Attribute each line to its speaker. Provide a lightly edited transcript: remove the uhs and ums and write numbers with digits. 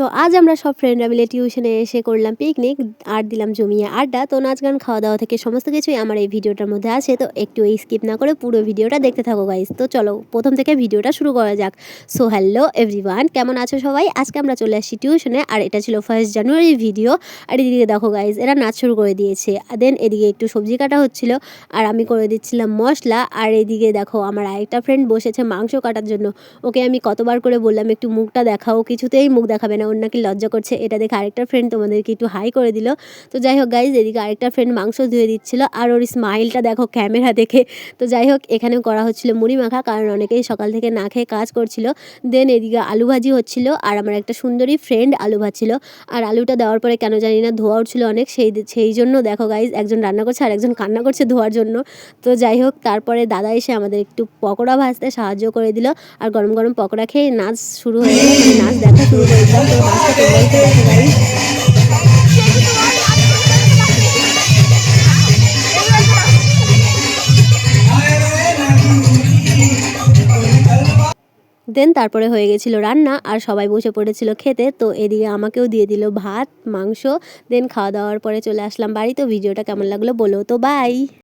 Speaker 1: তো আজ আমরা সব ফ্রেন্ডরা মিলে টিউশনে এসে করলাম পিকনিক আর দিলাম জমিয়ে আড্ডা। তো নাচ গান খাওয়া দাওয়া থেকে সমস্ত কিছুই আমার এই ভিডিওটার মধ্যে আছে, তো একটু স্কিপ না করে পুরো ভিডিওটা দেখতে থাকো গাইস। তো চলো প্রথম থেকে ভিডিওটা শুরু করা যাক। সো হ্যালো এভরিওয়ান, কেমন আছো সবাই? আজকে আমরা চলে আসছি টিউশনে আর এটা ছিল 1 জানুয়ারি ভিডিও। আর এদিকে দেখো গাইস, এরা নাচ শুরু করে দিয়েছে। দেন এদিকে একটু সবজি কাটা হচ্ছিল আর আমি করে দিচ্ছিলাম মশলা। আর এদিকে দেখো আমার আরেকটা ফ্রেন্ড বসেছে মাংস কাটার জন্য। ওকে আমি কতবার করে বললাম একটু মুখটা দেখাও, কিছুতেই মুখ দেখাবে না, ওর নাকি লজ্জা করছে। এটা দেখে আরেকটা ফ্রেন্ড তোমাদেরকে একটু হাই করে দিল। তো যাই হোক গাইজ, এদিকে আরেকটা ফ্রেন্ড মাংস ধুয়ে দিচ্ছিল আর ওর স্মাইলটা দেখো ক্যামেরা দেখে। তো যাই হোক, এখানেও করা হচ্ছিল মুড়ি মাখা, কারণ অনেকেই সকাল থেকে না খেয়ে কাজ করছিল। দেন এদিকে আলু ভাজি হচ্ছিল আর আমার একটা সুন্দরী ফ্রেন্ড আলু ভাজছিল। আর আলুটা দেওয়ার পরে কেন জানি না ধোয়া উঠছিল অনেক, সেই জন্য দেখো গাইজ একজন রান্না করছে আর একজন কান্না করছে ধোয়ার জন্য। তো যাই হোক, তারপরে দাদা এসে আমাদের একটু পকোড়া ভাজতে সাহায্য করে দিল আর গরম গরম পকোড়া খেয়ে নাচ শুরু হয়ে গেল, মানে নাচ দেখা শুরু করে দিলাম। তো নাচটা তোমরা একটু দেখো গাইজ। দেন তারপরে হয়ে গেছিলো রান্না আর সবাই বসে পড়েছিল খেতে। তো এদিকে আমাকেও দিয়ে দিল ভাত মাংস। দেন খাওয়া দাওয়ার পরে চলে আসলাম বাড়ি। তো ভিডিওটা কেমন লাগলো বলো তো, বাই।